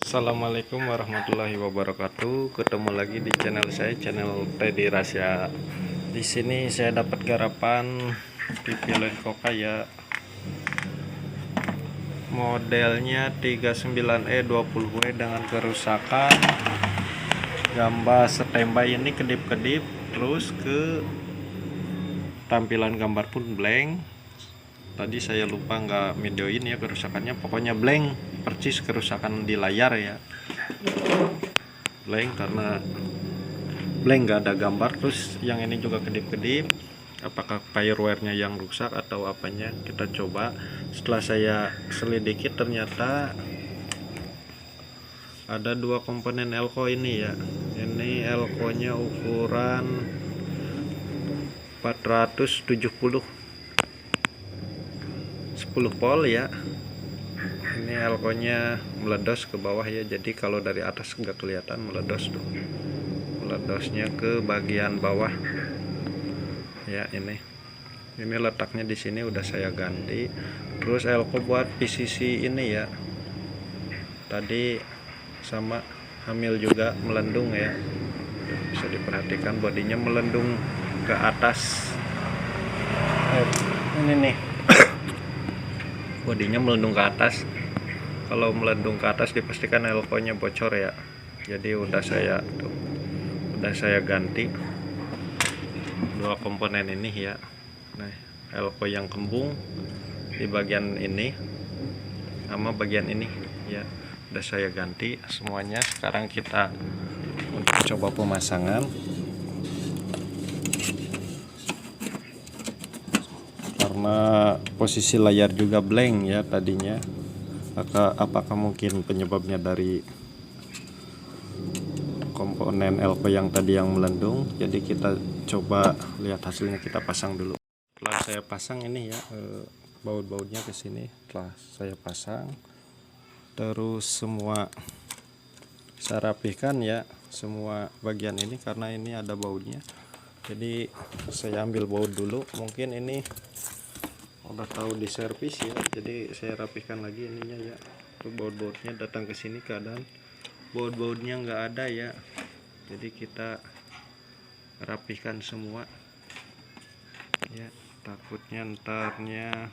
Assalamualaikum warahmatullahi wabarakatuh. Ketemu lagi di channel saya, channel Teddy Rasya. Di sini saya dapat garapan TV Lencoka ya. Modelnya 39E20W dengan kerusakan. Gambar standby ini kedip-kedip, terus ke tampilan gambar pun blank. Tadi saya lupa nggak videoin ya kerusakannya, pokoknya blank, persis kerusakan di layar ya, blank karena blank nggak ada gambar. Terus yang ini juga kedip-kedip, apakah fireware-nya yang rusak atau apanya, kita coba. Setelah saya selidiki ternyata ada dua komponen elko ini ya. Ini elko nya ukuran 470 10 volt ya. Ini elko nya meledos ke bawah ya, jadi kalau dari atas nggak kelihatan meledos tuh, meledosnya ke bagian bawah ya. Ini letaknya di sini udah saya ganti. Terus elko buat PCC ini ya, tadi sama hamil juga melendung ya, bisa diperhatikan bodinya melendung ke atas. Ini nih bodinya melendung ke atas. Kalau melendung ke atas dipastikan elko nya bocor ya, jadi udah saya ganti dua komponen ini ya. Nah, elko yang kembung di bagian ini sama bagian ini ya, udah saya ganti semuanya. Sekarang kita untuk coba pemasangan. Karena posisi layar juga blank ya tadinya, apakah mungkin penyebabnya dari komponen elko yang tadi yang melendung. Jadi kita coba lihat hasilnya, kita pasang dulu. Setelah saya pasang ini ya, baut-bautnya ke sini telah saya pasang, terus semua saya rapihkan ya, semua bagian ini karena ini ada bautnya. Jadi saya ambil baut dulu, mungkin ini udah tahu di servis ya, jadi saya rapihkan lagi ininya ya. Tuh baut-bautnya datang ke sini, keadaan baut-bautnya nggak ada ya, jadi kita rapihkan semua ya. Takutnya ntarnya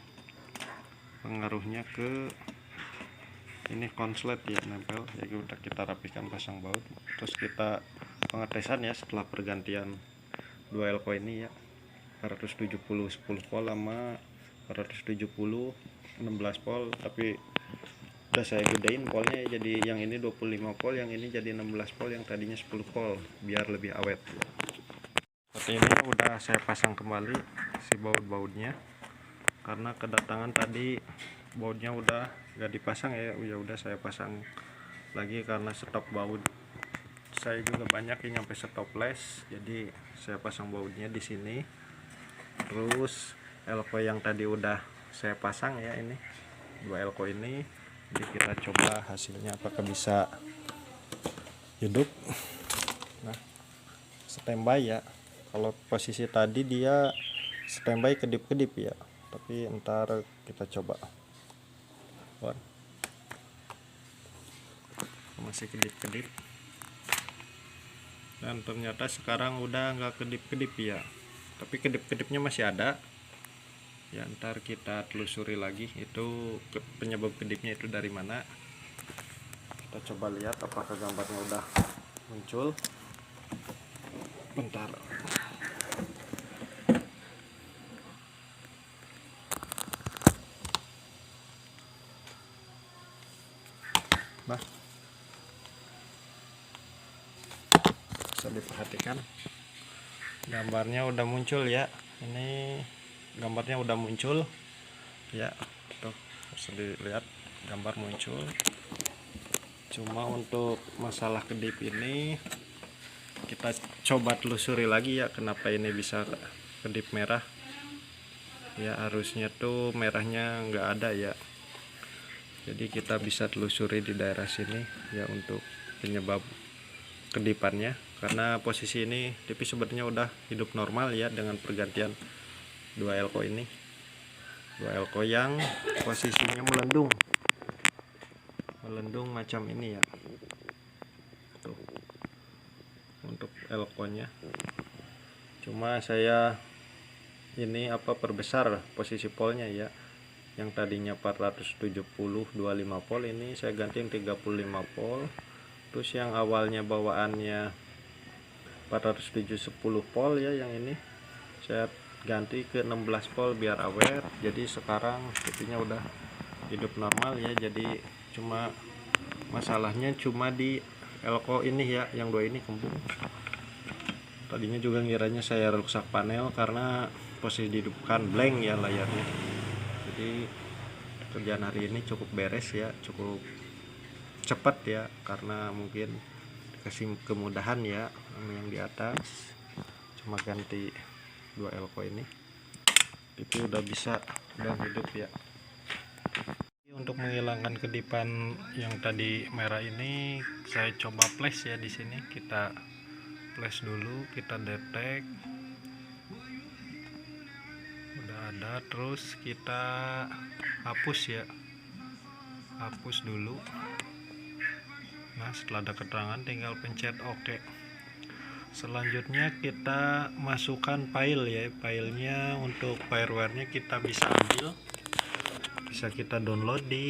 pengaruhnya ke ini konslet ya, nempel ya. Udah kita rapihkan, pasang baut, terus kita pengetesan ya setelah pergantian dua elko ini ya, 470 10 volt sama 470 16 volt. Tapi udah saya gedein voltnya jadi yang ini 25 volt, yang ini jadi 16 volt, yang tadinya 10 volt, biar lebih awet. Seperti ini udah saya pasang kembali si baut-bautnya, karena kedatangan tadi bautnya udah gak dipasang ya. Udah saya pasang lagi karena stok baut saya juga banyak yang sampai stopless, jadi saya pasang bautnya di sini. Terus elko yang tadi udah saya pasang ya, ini dua elko ini. Jadi kita coba hasilnya apakah bisa hidup. Nah, standby ya. Kalau posisi tadi dia standby kedip-kedip ya, tapi ntar kita coba. Masih kedip-kedip, dan ternyata sekarang udah nggak kedip-kedip ya, tapi kedip-kedipnya masih ada ya. Ntar kita telusuri lagi itu penyebab kedipnya itu dari mana. Kita coba lihat apakah gambarnya udah muncul. Bentar. Nah, bisa diperhatikan gambarnya udah muncul ya. Ini gambarnya udah muncul ya, tuh bisa dilihat gambar muncul. Cuma untuk masalah kedip ini kita coba telusuri lagi ya, kenapa ini bisa kedip merah ya. Harusnya tuh merahnya nggak ada ya, jadi kita bisa telusuri di daerah sini ya untuk penyebab kedipannya. Karena posisi ini TV sebenarnya udah hidup normal ya, dengan pergantian dua elko ini, dua elko yang posisinya melendung melendung macam ini ya. Tuh, untuk elko-nya. Cuma saya ini perbesar posisi polnya ya. Yang tadinya 470 25 volt, ini saya ganti yang 35 volt. Terus yang awalnya bawaannya 470 volt ya, yang ini saya ganti ke 16 volt biar awet. Jadi sekarang sepertinya udah hidup normal ya. Jadi cuma masalahnya cuma di elko ini ya, yang dua ini kembung. Tadinya juga ngiranya saya rusak panel karena posisi dihidupkan blank ya layarnya. Jadi kerjaan hari ini cukup beres ya, cukup cepat ya, karena mungkin dikasih kemudahan ya yang di atas. Cuma ganti dua elko ini, itu udah bisa, udah hidup ya. Untuk menghilangkan kedipan yang tadi merah ini, saya coba flash ya di sini. Kita flash dulu, kita detek. Udah ada, terus kita hapus ya. Hapus dulu. Nah, setelah ada keterangan tinggal pencet OK. Selanjutnya kita masukkan file ya. Filenya untuk fireware-nya kita bisa ambil. Bisa kita download di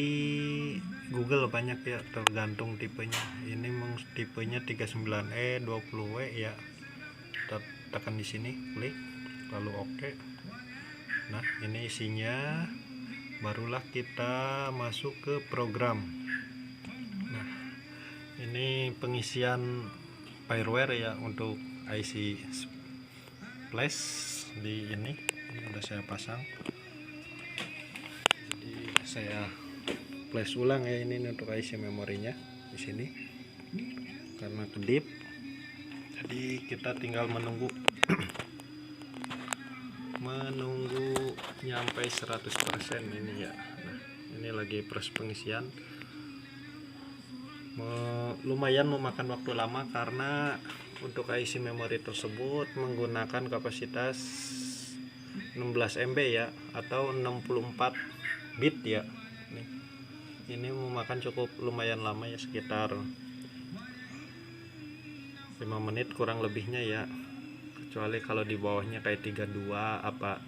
Google, banyak ya, tergantung tipenya. Ini tipenya 39E 20W ya. Kita tekan di sini, klik, lalu OK. Nah, ini isinya. Barulah kita masuk ke program. Nah, ini pengisian fireware ya untuk IC flash di ini udah saya pasang. Saya flash ulang ya ini untuk IC memorinya di sini karena kedip. Jadi kita tinggal menunggu menunggu nyampe 100% ini ya. Nah, ini lagi proses pengisian. Lumayan memakan waktu lama karena untuk IC memori tersebut menggunakan kapasitas 16 MB ya, atau 64 bit ya. Ini memakan cukup lumayan lama ya, sekitar 5 menit kurang lebihnya ya. Kecuali kalau di bawahnya kayak 32 apa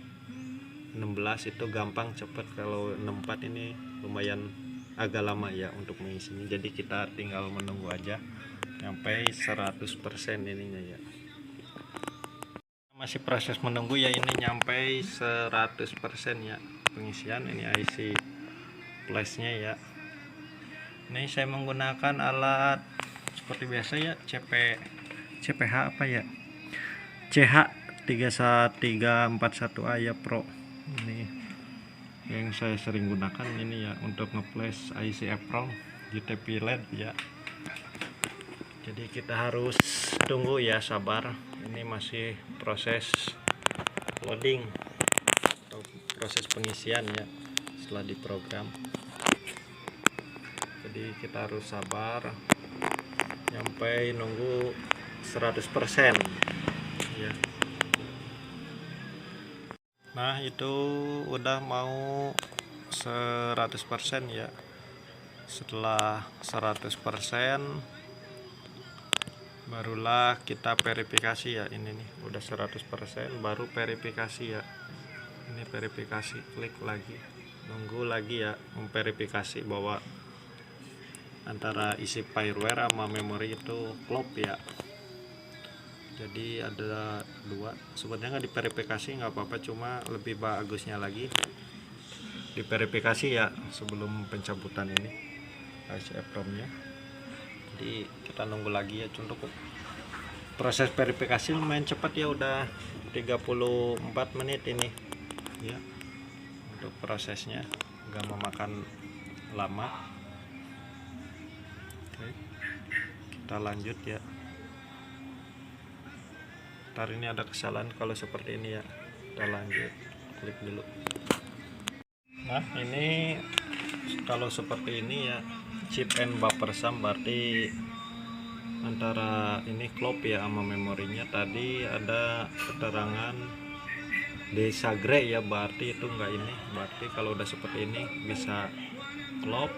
16 itu gampang cepet. Kalau 64 ini lumayan agak lama ya untuk mengisinya. Jadi kita tinggal menunggu aja sampai 100% ininya ya. Masih proses menunggu ya, ini nyampe 100% ya pengisian ini IC flashnya ya. Ini saya menggunakan alat seperti biasa ya, CPH apa ya, CH31341A ya Pro. Ini yang saya sering gunakan ini ya untuk ngeflash IC EEPROM GTP LED ya. Jadi kita harus tunggu ya, sabar. Ini masih proses loading atau proses pengisian ya setelah diprogram. Jadi kita harus sabar sampai nunggu 100% ya. Nah, itu udah mau 100% ya. Setelah 100% barulah kita verifikasi ya. Ini nih udah 100%, baru verifikasi ya. Ini verifikasi, klik lagi, nunggu lagi ya, memverifikasi bahwa antara isi fireware sama memori itu klop ya. Jadi ada dua, sebenarnya nggak diverifikasi nggak apa-apa, cuma lebih bagusnya lagi diverifikasi ya sebelum pencabutan ini IC EEPROM-nya. Jadi kita nunggu lagi ya. Untuk proses verifikasi lumayan cepat ya, udah 34 menit ini ya. Untuk prosesnya nggak memakan lama. Oke, kita lanjut ya. Ntar ini ada kesalahan kalau seperti ini ya, kita lanjut, klik dulu. Nah, ini kalau seperti ini ya, chip and buffer sum, berarti antara ini klop ya sama memorinya. Tadi ada keterangan desagre ya, berarti itu enggak ini. Berarti kalau udah seperti ini bisa klop.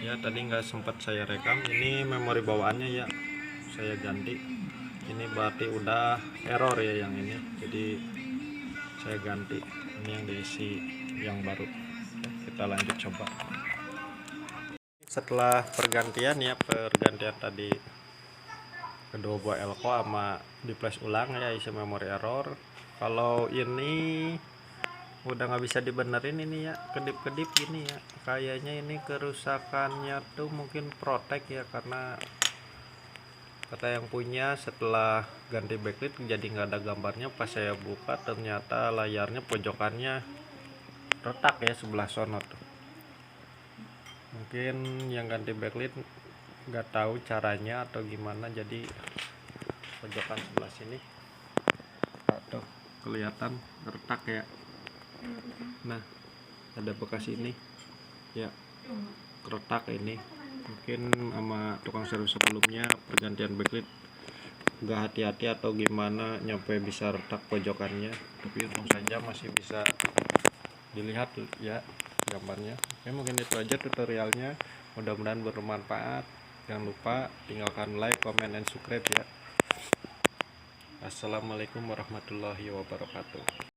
ya, tadi nggak sempat saya rekam. Ini memori bawaannya ya, saya ganti. Ini berarti udah error ya yang ini, jadi saya ganti. Ini yang diisi yang baru. Kita lanjut coba. Setelah pergantian tadi kedua buah elko sama di flash ulang ya, isi memori error. Kalau ini udah nggak bisa dibenerin ini ya, kedip-kedip gini ya, kayaknya ini kerusakannya tuh mungkin protek ya, karena kata yang punya setelah ganti backlit jadi nggak ada gambarnya. Pas saya buka ternyata layarnya pojokannya retak ya, sebelah sono tuh. Mungkin yang ganti backlit nggak tahu caranya atau gimana, jadi pojokan sebelah sini atau kelihatan retak ya. Nah, ada bekas ini ya, retak ini. Mungkin sama tukang servis sebelumnya pergantian backlit nggak hati-hati atau gimana nyampe bisa retak pojokannya, tapi untung saja masih bisa dilihat ya gambarnya. Oke, mungkin itu aja tutorialnya, mudah-mudahan bermanfaat. Jangan lupa tinggalkan like, comment, dan subscribe ya. Assalamualaikum warahmatullahi wabarakatuh.